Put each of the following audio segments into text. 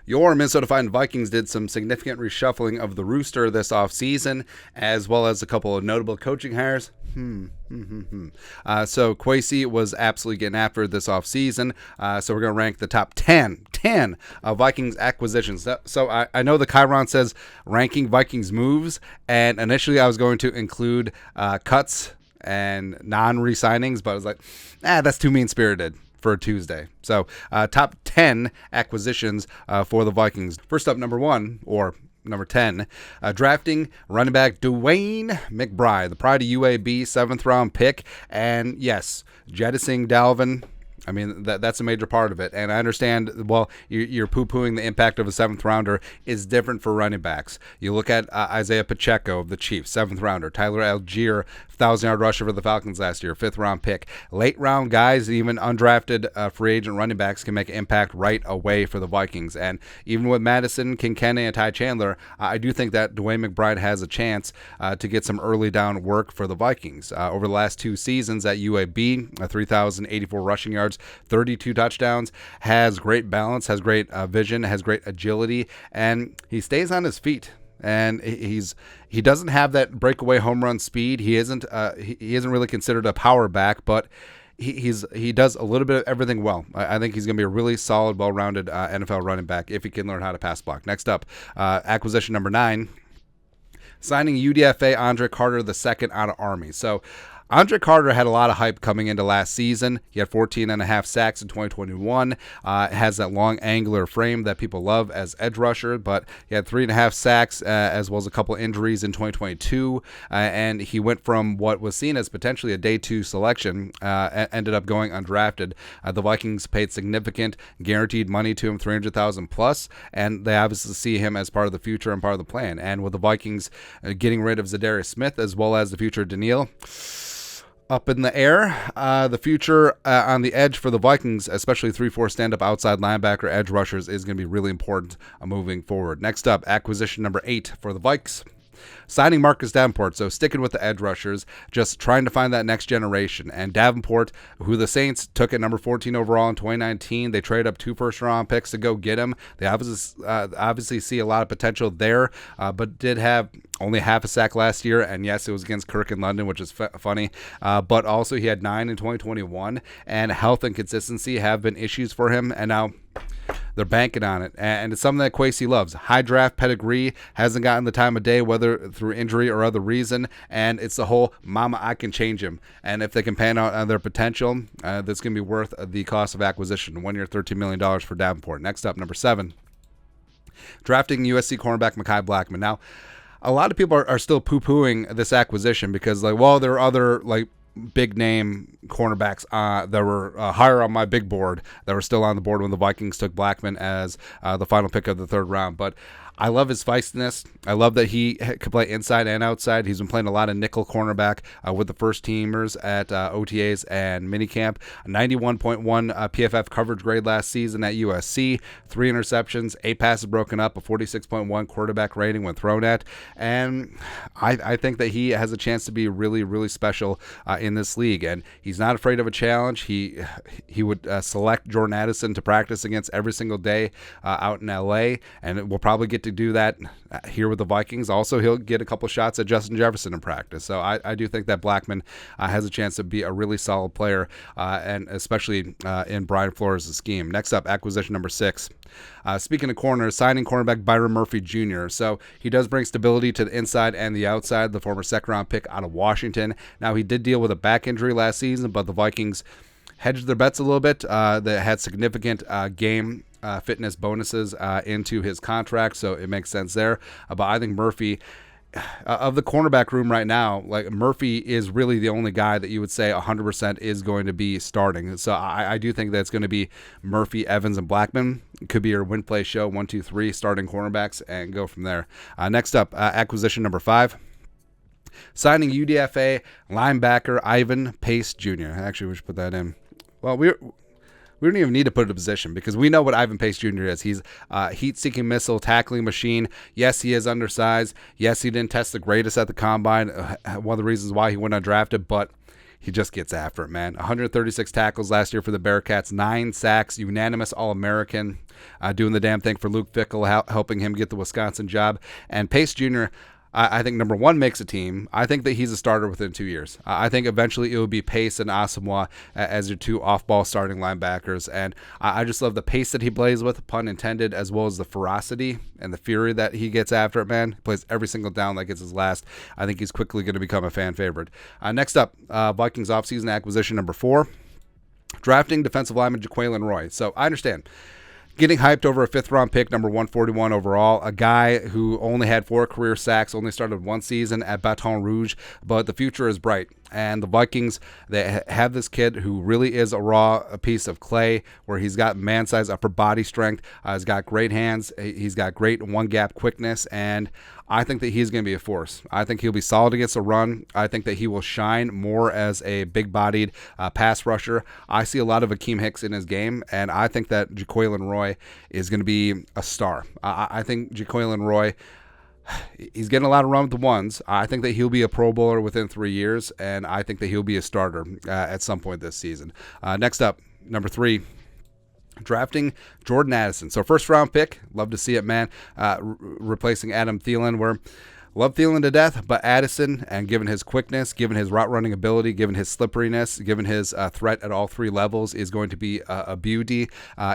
Your Minnesota Vikings did some significant reshuffling of the rooster this offseason, as well as a couple of notable coaching hires. So Kwesi was absolutely getting after it this offseason. So we're going to rank the top 10 of Vikings acquisitions. So I know the Chiron says ranking Vikings moves, and initially I was going to include cuts and non-re-signings, but I was like, that's too mean-spirited for a Tuesday. So top 10 acquisitions for the Vikings. First up, number 10, drafting running back Dwayne McBride, the pride of UAB, 7th round pick. And yes, jettisoning Dalvin, I mean, that's a major part of it. And I understand, well, you're poo-pooing the impact of a 7th rounder is different for running backs. You look at Isaiah Pacheco of the Chiefs, 7th rounder. Tyler Algier, 1,000-yard rusher for the Falcons last year, 5th round pick. Late round guys, even undrafted free agent running backs can make an impact right away for the Vikings. And even with Madison, Kinkenny, and Ty Chandler, I do think that Dwayne McBride has a chance to get some early down work for the Vikings. Over the last 2 seasons at UAB, 3,084 rushing yards, 32 touchdowns, has great balance, has great vision, has great agility, and he stays on his feet. And he doesn't have that breakaway home run speed. He isn't really considered a power back, but he does a little bit of everything well. I think he's going to be a really solid, well-rounded NFL running back if he can learn how to pass block. Next up, acquisition number 9, signing UDFA Andre Carter II out of Army. So Andre Carter had a lot of hype coming into last season. He had 14.5 sacks in 2021. Has that long angular frame that people love as edge rusher, but he had 3.5 sacks as well as a couple injuries in 2022. And he went from what was seen as potentially a day 2 selection, ended up going undrafted. The Vikings paid significant guaranteed money to him, $300,000 plus, and they obviously see him as part of the future and part of the plan. And with the Vikings getting rid of Zadarius Smith as well as the future of Daniil up in the air, the future on the edge for the Vikings, especially 3-4 stand-up outside linebacker edge rushers, is going to be really important moving forward. Next up, acquisition number 8 for the Vikes. Signing Marcus Davenport, so sticking with the edge rushers, just trying to find that next generation. And Davenport, who the Saints took at number 14 overall in 2019, they traded up 2 first-round picks to go get him. They obviously see a lot of potential there, but did have only half a sack last year, and yes, it was against Kirk in London, which is funny, but also he had 9 in 2021, and health and consistency have been issues for him, and now they're banking on it, and it's something that Kwesi loves. High draft pedigree, hasn't gotten the time of day, whether through injury or other reason, and it's the whole mama, I can change him. And if they can pan out on their potential, that's going to be worth the cost of acquisition. 1 year, $13 million for Davenport. Next up, number 7, drafting USC cornerback Makai Blackmon. Now, a lot of people are still poo-pooing this acquisition because, there are other, big name cornerbacks that were higher on my big board that were still on the board when the Vikings took Blackmon as the final pick of the 3rd round. But I love his feistiness. I love that he can play inside and outside. He's been playing a lot of nickel cornerback with the first teamers at OTAs and minicamp. 91.1 PFF coverage grade last season at USC. 3 interceptions, 8 passes broken up, a 46.1 quarterback rating when thrown at. And I think that he has a chance to be really, really special in this league. And he's not afraid of a challenge. He would select Jordan Addison to practice against every single day out in LA, and we'll probably get to do that here with the Vikings. Also, he'll get a couple shots at Justin Jefferson in practice. So I do think that Blackmon has a chance to be a really solid player, and especially in Brian Flores' scheme. Next up, acquisition number 6. Speaking of corners, signing cornerback Byron Murphy Jr. So he does bring stability to the inside and the outside, the former 2nd-round pick out of Washington. Now, he did deal with a back injury last season, but the Vikings hedged their bets a little bit. They had significant game fitness bonuses into his contract, so it makes sense there. But I think Murphy, of the cornerback room right now, Murphy is really the only guy that you would say 100% is going to be starting. So I do think that's going to be Murphy, Evans, and Blackmon. It could be your win play show, 1, 2, 3 starting cornerbacks, and go from there. Next up, acquisition number 5. Signing UDFA linebacker Ivan Pace Jr. Actually, we should put that in. Well, we don't even need to put it in a position because we know what Ivan Pace Jr. is. He's a heat-seeking missile, tackling machine. Yes, he is undersized. Yes, he didn't test the greatest at the combine. One of the reasons why he went undrafted, but he just gets after it, man. 136 tackles last year for the Bearcats, 9 sacks, unanimous All-American, doing the damn thing for Luke Fickell, helping him get the Wisconsin job. And Pace Jr., I think, number one, makes a team. I think that he's a starter within 2 years. I think eventually it will be Pace and Asamoah as your two off-ball starting linebackers. And I just love the pace that he plays with, pun intended, as well as the ferocity and the fury that he gets after it, man. He plays every single down like it's his last. I think he's quickly going to become a fan favorite. Next up, Vikings offseason acquisition number 4, drafting defensive lineman Jaquelin Roy. So I understand. Getting hyped over a 5th-round pick, number 141 overall, a guy who only had 4 career sacks, only started 1 season at Baton Rouge, but the future is bright. And the Vikings, they have this kid who really is a piece of clay, where he's got man-sized upper body strength, he's got great hands, he's got great one-gap quickness, and I think that he's going to be a force. I think he'll be solid against the run. I think that he will shine more as a big-bodied pass rusher. I see a lot of Akeem Hicks in his game, and I think that Jaquelin Roy is going to be a star. I think Jaquelin Roy, he's getting a lot of run with the ones. I think that he'll be a Pro Bowler within 3 years, and I think that he'll be a starter at some point this season. Next up, number 3, drafting Jordan Addison. So 1st-round pick. Love to see it, man. Replacing Adam Thielen, where love Thielen to death, but Addison, and given his quickness, given his route running ability, given his slipperiness, given his threat at all 3 levels, is going to be a beauty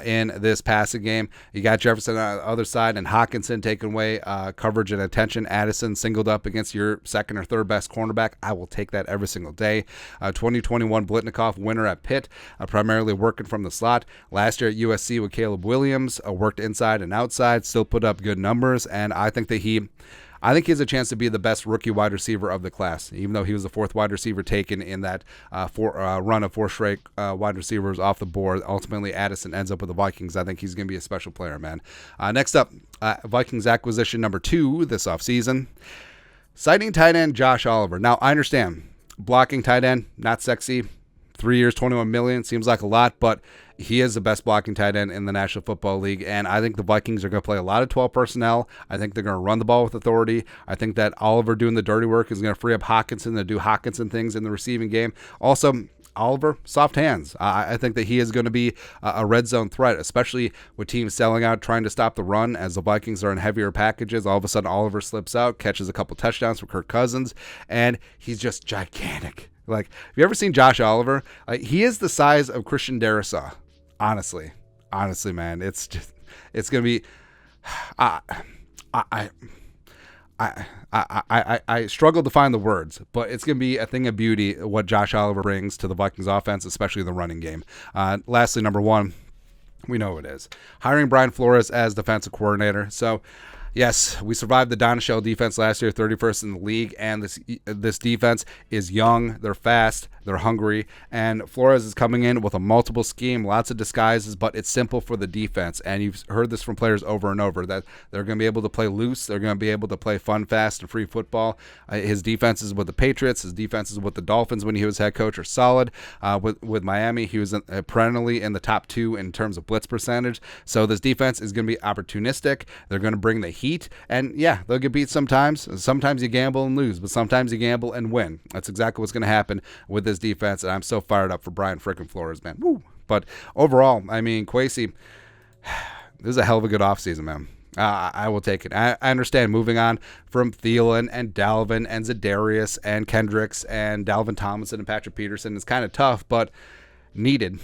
in this passing game. You got Jefferson on the other side and Hawkinson taking away coverage and attention. Addison singled up against your 2nd or 3rd best cornerback. I will take that every single day. 2021 Blitnikoff winner at Pitt, primarily working from the slot. Last year at USC with Caleb Williams, worked inside and outside, still put up good numbers, and I think he has a chance to be the best rookie wide receiver of the class, even though he was the 4th wide receiver taken in that run of 4 straight wide receivers off the board. Ultimately, Addison ends up with the Vikings. I think he's going to be a special player, man. Next up, Vikings acquisition number 2 this offseason, signing tight end Josh Oliver. Now, I understand, blocking tight end, not sexy. 3 years, $21 million, seems like a lot, but he is the best blocking tight end in the National Football League, and I think the Vikings are going to play a lot of 12 personnel. I think they're going to run the ball with authority. I think that Oliver doing the dirty work is going to free up Hawkinson to do Hawkinson things in the receiving game. Also, Oliver, soft hands. I think that he is going to be a red zone threat, especially with teams selling out, trying to stop the run. As the Vikings are in heavier packages, all of a sudden Oliver slips out, catches a couple touchdowns for Kirk Cousins, and he's just gigantic. Like, have you ever seen Josh Oliver? He is the size of Christian Darrisaw. Honestly, man, it's going to be. I struggle to find the words, but it's going to be a thing of beauty what Josh Oliver brings to the Vikings offense, especially the running game. Lastly, number 1, we know what it is. Hiring Brian Flores as defensive coordinator. So, yes, we survived the Donashell defense last year, 31st in the league, and this defense is young, they're fast, they're hungry, and Flores is coming in with a multiple scheme, lots of disguises, but it's simple for the defense, and you've heard this from players over and over, that they're going to be able to play loose, they're going to be able to play fun, fast, and free football. His defenses with the Patriots, his defenses with the Dolphins when he was head coach are solid. With Miami, he was perennially in the top 2 in terms of blitz percentage, so this defense is going to be opportunistic. They're going to bring the heat, and yeah, they'll get beat sometimes. Sometimes you gamble and lose, but sometimes you gamble and win. That's exactly what's going to happen with this defense, and I'm so fired up for Brian frickin' Flores, man. Woo. But overall, I mean, Kwesi, this is a hell of a good offseason, man. I will take it. I understand moving on from Thielen and Dalvin and Za'Darius and Kendricks and Dalvin Tomlinson and Patrick Peterson is kind of tough, but needed.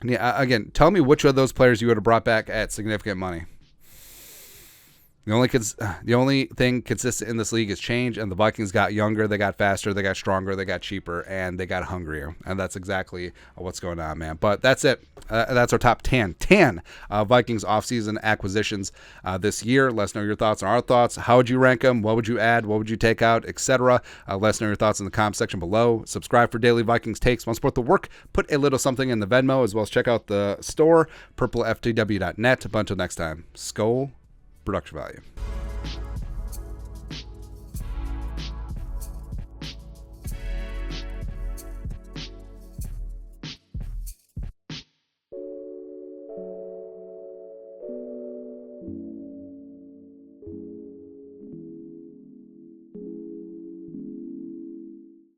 Yeah, again, tell me which of those players you would have brought back at significant money. The only thing consistent in this league is change, and the Vikings got younger, they got faster, they got stronger, they got cheaper, and they got hungrier, and that's exactly what's going on, man. But that's it. That's our top 10 Vikings offseason acquisitions this year. Let us know your thoughts on our thoughts. How would you rank them? What would you add? What would you take out, etc.? Let us know your thoughts in the comment section below. Subscribe for daily Vikings takes. Want to support the work? Put a little something in the Venmo, as well as check out the store, purpleftw.net. But until next time, Skol. Production value.